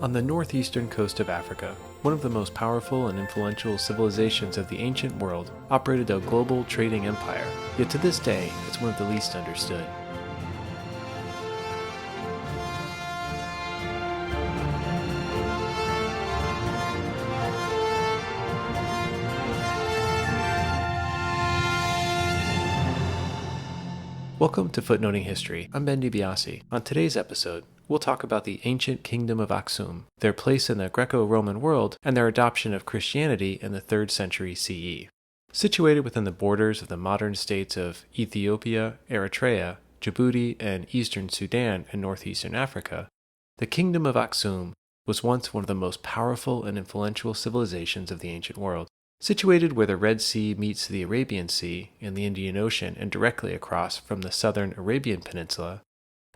On the northeastern coast of Africa, one of the most powerful and influential civilizations of the ancient world operated a global trading empire, yet to this day it's one of the least understood. Welcome to Footnoting History. I'm Ben DiBiase. On today's episode, we'll talk about the ancient kingdom of Aksum, their place in the Greco-Roman world, and their adoption of Christianity in the 3rd century CE. Situated within the borders of the modern states of Ethiopia, Eritrea, Djibouti, and eastern Sudan in northeastern Africa, the kingdom of Aksum was once one of the most powerful and influential civilizations of the ancient world. Situated where the Red Sea meets the Arabian Sea in the Indian Ocean and directly across from the southern Arabian Peninsula,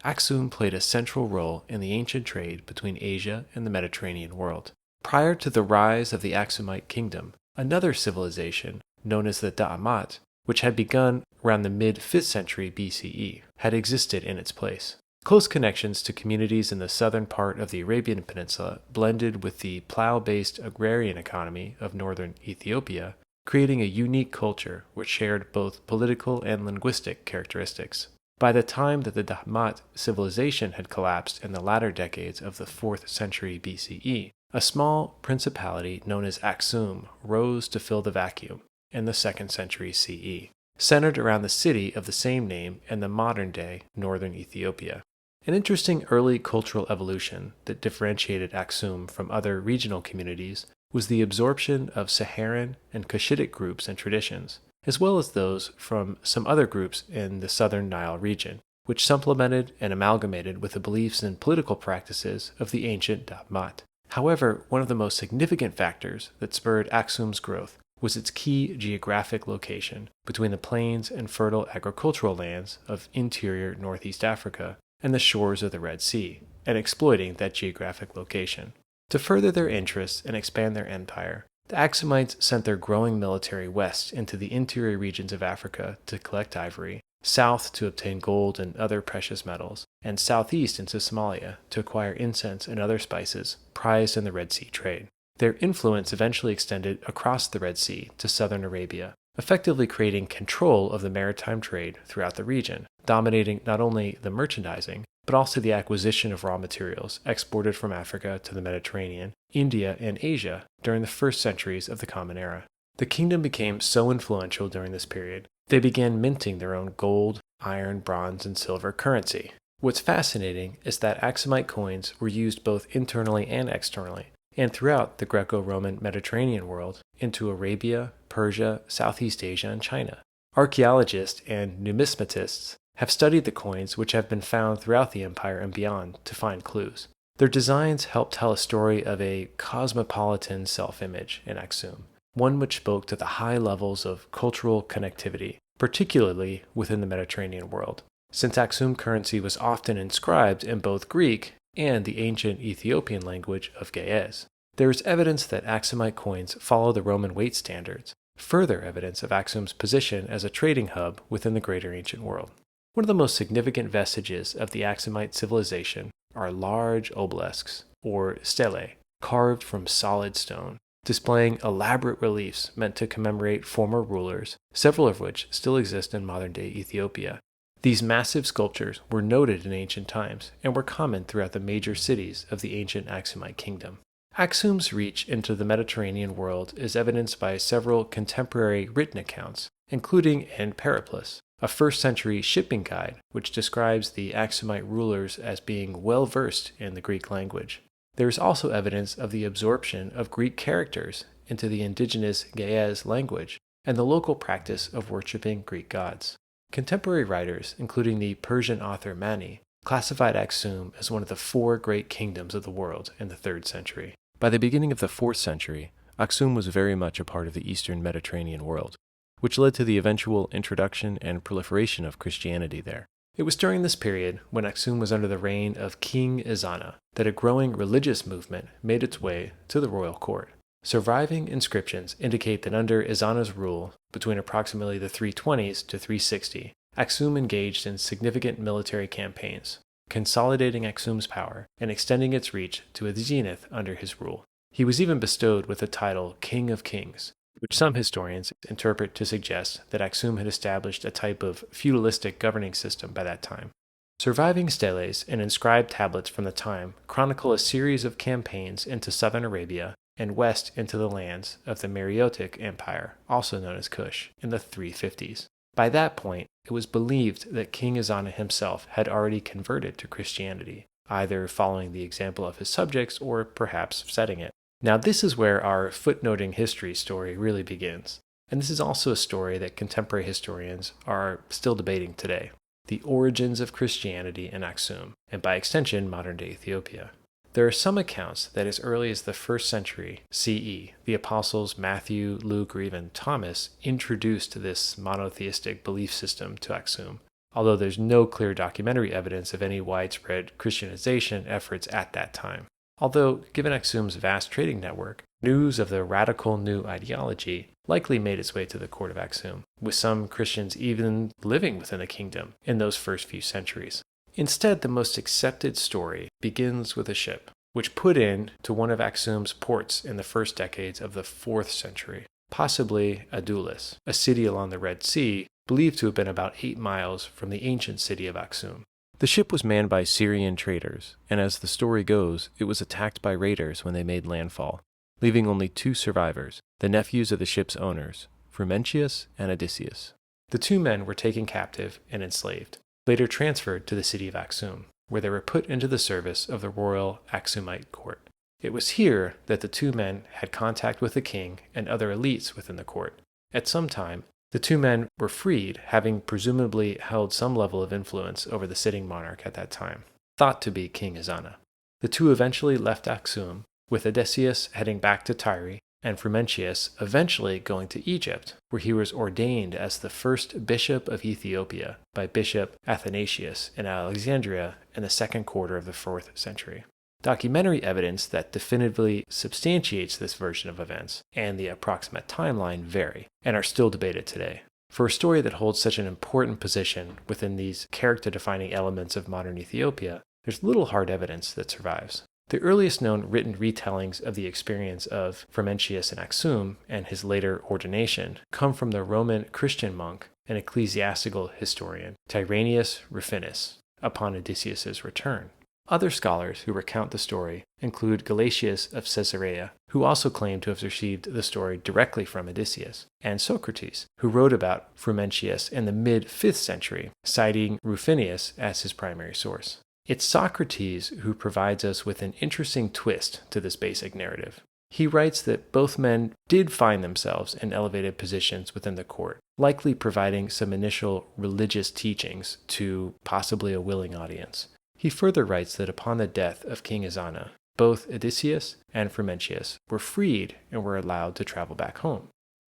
Aksum played a central role in the ancient trade between Asia and the Mediterranean world. Prior to the rise of the Aksumite kingdom, another civilization, known as the Da'amat, which had begun around the mid-5th century BCE, had existed in its place. Close connections to communities in the southern part of the Arabian Peninsula blended with the plow-based agrarian economy of northern Ethiopia, creating a unique culture which shared both political and linguistic characteristics. By the time that the Da'amat civilization had collapsed in the latter decades of the 4th century BCE, a small principality known as Aksum rose to fill the vacuum in the 2nd century CE, centered around the city of the same name in the modern-day northern Ethiopia. An interesting early cultural evolution that differentiated Aksum from other regional communities was the absorption of Saharan and Cushitic groups and traditions, as well as those from some other groups in the southern Nile region, which supplemented and amalgamated with the beliefs and political practices of the ancient Da'amat. However, one of the most significant factors that spurred Aksum's growth was its key geographic location between the plains and fertile agricultural lands of interior northeast Africa and the shores of the Red Sea, and exploiting that geographic location. To further their interests and expand their empire, the Aksumites sent their growing military west into the interior regions of Africa to collect ivory, south to obtain gold and other precious metals, and southeast into Somalia to acquire incense and other spices prized in the Red Sea trade. Their influence eventually extended across the Red Sea to southern Arabia, effectively creating control of the maritime trade throughout the region, dominating not only the merchandising, but also the acquisition of raw materials exported from Africa to the Mediterranean, India, and Asia during the first centuries of the Common Era. The kingdom became so influential during this period, they began minting their own gold, iron, bronze, and silver currency. What's fascinating is that Aksumite coins were used both internally and externally, and throughout the Greco-Roman Mediterranean world into Arabia, Persia, Southeast Asia, and China. Archaeologists and numismatists have studied the coins which have been found throughout the empire and beyond to find clues. Their designs help tell a story of a cosmopolitan self-image in Aksum, one which spoke to the high levels of cultural connectivity, particularly within the Mediterranean world, since Aksum currency was often inscribed in both Greek and the ancient Ethiopian language of Ge'ez. There is evidence that Aksumite coins follow the Roman weight standards, further evidence of Aksum's position as a trading hub within the greater ancient world. One of the most significant vestiges of the Aksumite civilization are large obelisks, or stelae, carved from solid stone, displaying elaborate reliefs meant to commemorate former rulers, several of which still exist in modern-day Ethiopia. These massive sculptures were noted in ancient times and were common throughout the major cities of the ancient Aksumite kingdom. Aksum's reach into the Mediterranean world is evidenced by several contemporary written accounts, including in Periplus, a 1st century shipping guide which describes the Aksumite rulers as being well versed in the Greek language. There is also evidence of the absorption of Greek characters into the indigenous Ge'ez language and the local practice of worshipping Greek gods. Contemporary writers, including the Persian author Mani, classified Aksum as one of the 4 great kingdoms of the world in the 3rd century. By the beginning of the 4th century, Aksum was very much a part of the eastern Mediterranean world, which led to the eventual introduction and proliferation of Christianity there. It was during this period, when Aksum was under the reign of King Ezana, that a growing religious movement made its way to the royal court. Surviving inscriptions indicate that under Ezana's rule, between approximately the 320s to 360, Aksum engaged in significant military campaigns, consolidating Aksum's power and extending its reach to a zenith under his rule. He was even bestowed with the title King of Kings, which some historians interpret to suggest that Aksum had established a type of feudalistic governing system by that time. Surviving steles and inscribed tablets from the time chronicle a series of campaigns into southern Arabia and west into the lands of the Meroitic Empire, also known as Kush, in the 350s. By that point, it was believed that King Ezana himself had already converted to Christianity, either following the example of his subjects or perhaps setting it. Now, this is where our footnoting history story really begins, and this is also a story that contemporary historians are still debating today: the origins of Christianity in Aksum, and by extension, modern-day Ethiopia. There are some accounts that as early as the 1st century CE, the apostles Matthew, Luke, or even Thomas introduced this monotheistic belief system to Aksum, although there's no clear documentary evidence of any widespread Christianization efforts at that time. Although, given Aksum's vast trading network, news of the radical new ideology likely made its way to the court of Aksum, with some Christians even living within the kingdom in those first few centuries. Instead, the most accepted story begins with a ship, which put in to one of Aksum's ports in the first decades of the 4th century, possibly Adulis, a city along the Red Sea, believed to have been about 8 miles from the ancient city of Aksum. The ship was manned by Syrian traders, and as the story goes, it was attacked by raiders when they made landfall, leaving only 2 survivors, the nephews of the ship's owners, Frumentius and Odysseus. The 2 men were taken captive and enslaved, later transferred to the city of Aksum, where they were put into the service of the royal Aksumite court. It was here that the 2 men had contact with the king and other elites within the court. At some time, the 2 men were freed, having presumably held some level of influence over the sitting monarch at that time, thought to be King Ezana. The 2 eventually left Aksum, with Odysseus heading back to Tyre, and Frumentius eventually going to Egypt, where he was ordained as the first bishop of Ethiopia by Bishop Athanasius in Alexandria in the 2nd quarter of the 4th century. Documentary evidence that definitively substantiates this version of events and the approximate timeline vary, and are still debated today. For a story that holds such an important position within these character-defining elements of modern Ethiopia, there's little hard evidence that survives. The earliest known written retellings of the experience of Frumentius in Aksum and his later ordination come from the Roman Christian monk and ecclesiastical historian Tyrannus Rufinus upon Odysseus's return. Other scholars who recount the story include Gelasius of Caesarea, who also claimed to have received the story directly from Odysseus, and Socrates, who wrote about Frumentius in the mid-5th century, citing Rufinus as his primary source. It's Socrates who provides us with an interesting twist to this basic narrative. He writes that both men did find themselves in elevated positions within the court, likely providing some initial religious teachings to possibly a willing audience. He further writes that upon the death of King Ezana, both Odysseus and Frumentius were freed and were allowed to travel back home.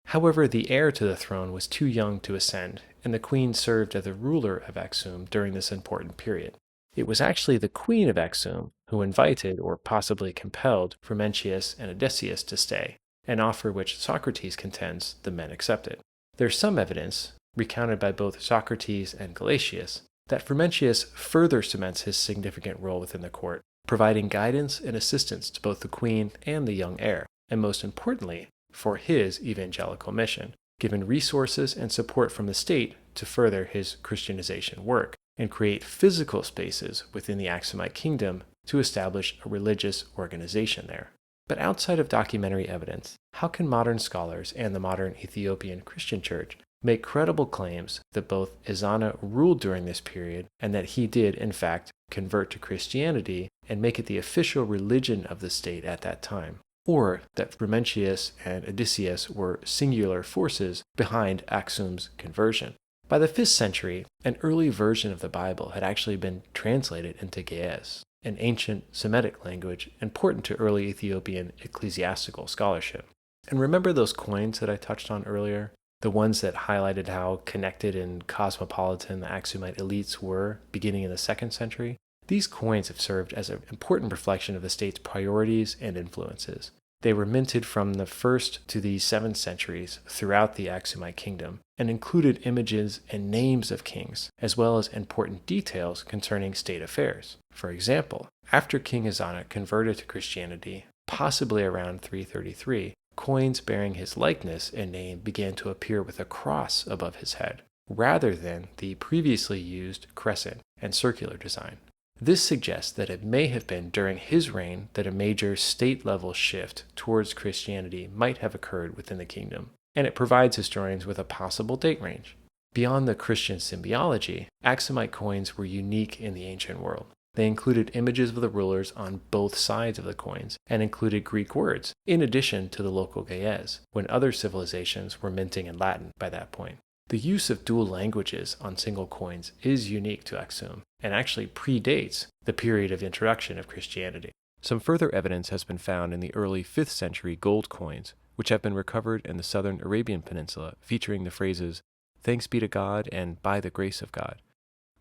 However, the heir to the throne was too young to ascend, and the queen served as the ruler of Aksum during this important period. It was actually the queen of Aksum who invited or possibly compelled Frumentius and Odysseus to stay, an offer which Socrates contends the men accepted. There's some evidence, recounted by both Socrates and Gelasius, that Frumentius further cements his significant role within the court, providing guidance and assistance to both the queen and the young heir, and most importantly, for his evangelical mission, given resources and support from the state to further his Christianization work, and create physical spaces within the Aksumite kingdom to establish a religious organization there. But outside of documentary evidence, how can modern scholars and the modern Ethiopian Christian Church make credible claims that both Ezana ruled during this period and that he did, in fact, convert to Christianity and make it the official religion of the state at that time, or that Frumentius and Odysseus were singular forces behind Aksum's conversion? By the 5th century, an early version of the Bible had actually been translated into Ge'ez, an ancient Semitic language important to early Ethiopian ecclesiastical scholarship. And remember those coins that I touched on earlier? The ones that highlighted how connected and cosmopolitan the Aksumite elites were beginning in the 2nd century? These coins have served as an important reflection of the state's priorities and influences. They were minted from the 1st to the 7th centuries throughout the Aksumite kingdom, and included images and names of kings, as well as important details concerning state affairs. For example, after King Ezana converted to Christianity, possibly around 333, coins bearing his likeness and name began to appear with a cross above his head, rather than the previously used crescent and circular design. This suggests that it may have been during his reign that a major state-level shift towards Christianity might have occurred within the kingdom, and it provides historians with a possible date range. Beyond the Christian symbology, Aksumite coins were unique in the ancient world. They included images of the rulers on both sides of the coins and included Greek words, in addition to the local ge'ez, when other civilizations were minting in Latin by that point. The use of dual languages on single coins is unique to Aksum and actually predates the period of introduction of Christianity. Some further evidence has been found in the early 5th century gold coins, which have been recovered in the southern Arabian Peninsula, featuring the phrases, "Thanks be to God" and "By the grace of God,"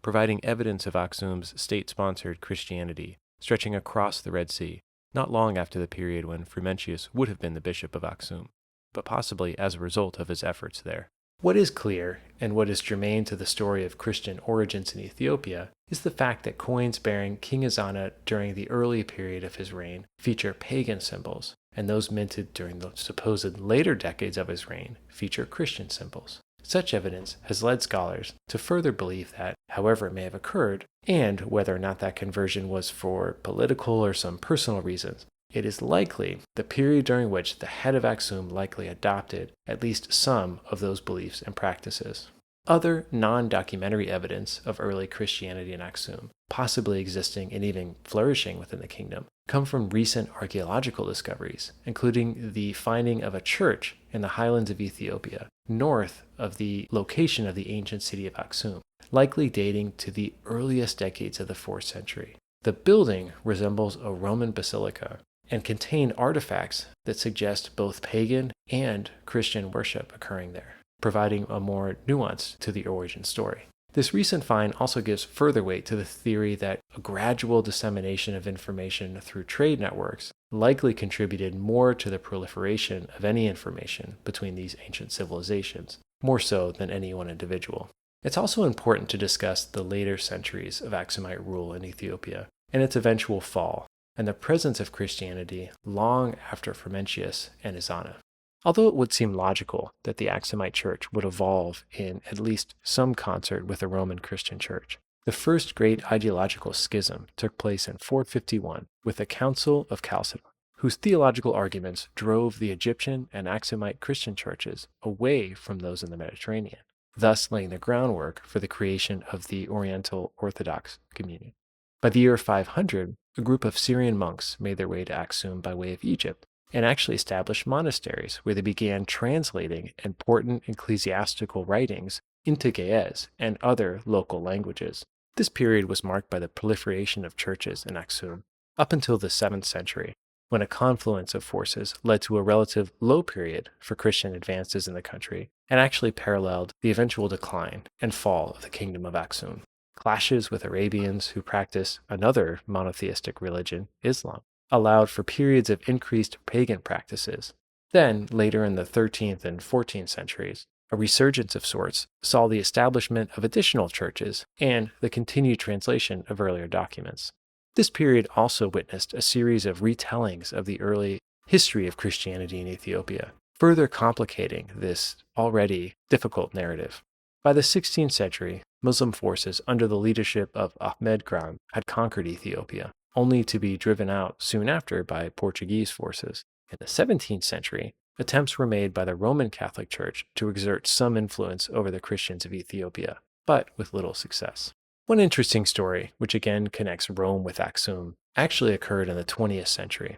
providing evidence of Aksum's state-sponsored Christianity, stretching across the Red Sea, not long after the period when Frumentius would have been the bishop of Aksum, but possibly as a result of his efforts there. What is clear, and what is germane to the story of Christian origins in Ethiopia, is the fact that coins bearing King Ezana during the early period of his reign feature pagan symbols, and those minted during the supposed later decades of his reign feature Christian symbols. Such evidence has led scholars to further believe that, however it may have occurred, and whether or not that conversion was for political or some personal reasons, it is likely the period during which the head of Aksum likely adopted at least some of those beliefs and practices. Other non-documentary evidence of early Christianity in Aksum, possibly existing and even flourishing within the kingdom, come from recent archaeological discoveries, including the finding of a church in the highlands of Ethiopia, north of the location of the ancient city of Aksum, likely dating to the earliest decades of the 4th century. The building resembles a Roman basilica and contain artifacts that suggest both pagan and Christian worship occurring there, providing a more nuance to the origin story. This recent find also gives further weight to the theory that a gradual dissemination of information through trade networks likely contributed more to the proliferation of any information between these ancient civilizations, more so than any one individual. It's also important to discuss the later centuries of Aksumite rule in Ethiopia and its eventual fall, and the presence of Christianity long after Frumentius and Ezana. Although it would seem logical that the Aksumite church would evolve in at least some concert with the Roman Christian church, the first great ideological schism took place in 451 with the Council of Chalcedon, whose theological arguments drove the Egyptian and Aksumite Christian churches away from those in the Mediterranean, thus laying the groundwork for the creation of the Oriental Orthodox Communion. By the year 500, a group of Syrian monks made their way to Aksum by way of Egypt, and actually established monasteries where they began translating important ecclesiastical writings into Ge'ez and other local languages. This period was marked by the proliferation of churches in Aksum up until the 7th century, when a confluence of forces led to a relative low period for Christian advances in the country and actually paralleled the eventual decline and fall of the kingdom of Aksum. Clashes with Arabians who practice another monotheistic religion, Islam, allowed for periods of increased pagan practices. Then, later in the 13th and 14th centuries, a resurgence of sorts saw the establishment of additional churches and the continued translation of earlier documents. This period also witnessed a series of retellings of the early history of Christianity in Ethiopia, further complicating this already difficult narrative. By the 16th century, Muslim forces under the leadership of Ahmed Kran had conquered Ethiopia, only to be driven out soon after by Portuguese forces. In the 17th century, attempts were made by the Roman Catholic Church to exert some influence over the Christians of Ethiopia, but with little success. One interesting story, which again connects Rome with Aksum, actually occurred in the 20th century.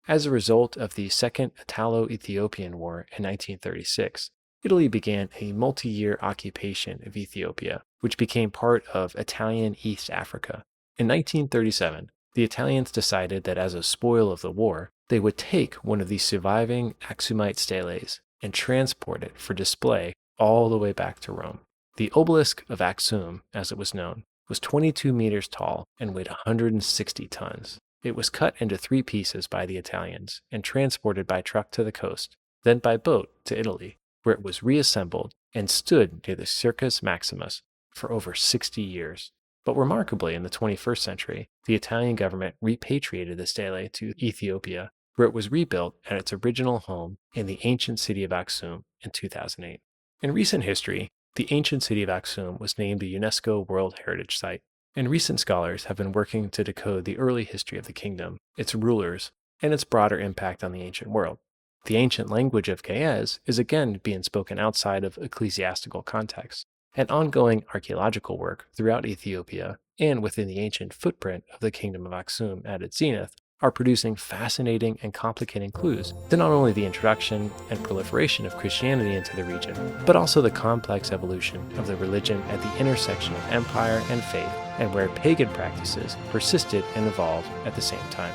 As a result of the Second Italo-Ethiopian War in 1936, Italy began a multi-year occupation of Ethiopia, which became part of Italian East Africa. In 1937, the Italians decided that as a spoil of the war, they would take one of the surviving Aksumite steles and transport it for display all the way back to Rome. The obelisk of Aksum, as it was known, was 22 meters tall and weighed 160 tons. It was cut into 3 pieces by the Italians and transported by truck to the coast, then by boat to Italy. where it was reassembled and stood near the Circus Maximus for over 60 years. But remarkably, in the 21st century, the Italian government repatriated the stele to Ethiopia, where it was rebuilt at its original home in the ancient city of Aksum in 2008. In recent history, the ancient city of Aksum was named a UNESCO World Heritage Site, and recent scholars have been working to decode the early history of the kingdom, its rulers, and its broader impact on the ancient world. The ancient language of Ge'ez is again being spoken outside of ecclesiastical contexts, and ongoing archaeological work throughout Ethiopia and within the ancient footprint of the kingdom of Aksum at its zenith are producing fascinating and complicating clues to not only the introduction and proliferation of Christianity into the region, but also the complex evolution of the religion at the intersection of empire and faith, and where pagan practices persisted and evolved at the same time.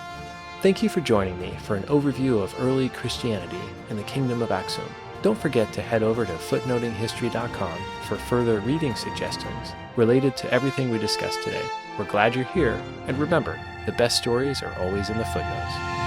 Thank you for joining me for an overview of early Christianity in the kingdom of Aksum. Don't forget to head over to footnotinghistory.com for further reading suggestions related to everything we discussed today. We're glad you're here, and remember, the best stories are always in the footnotes.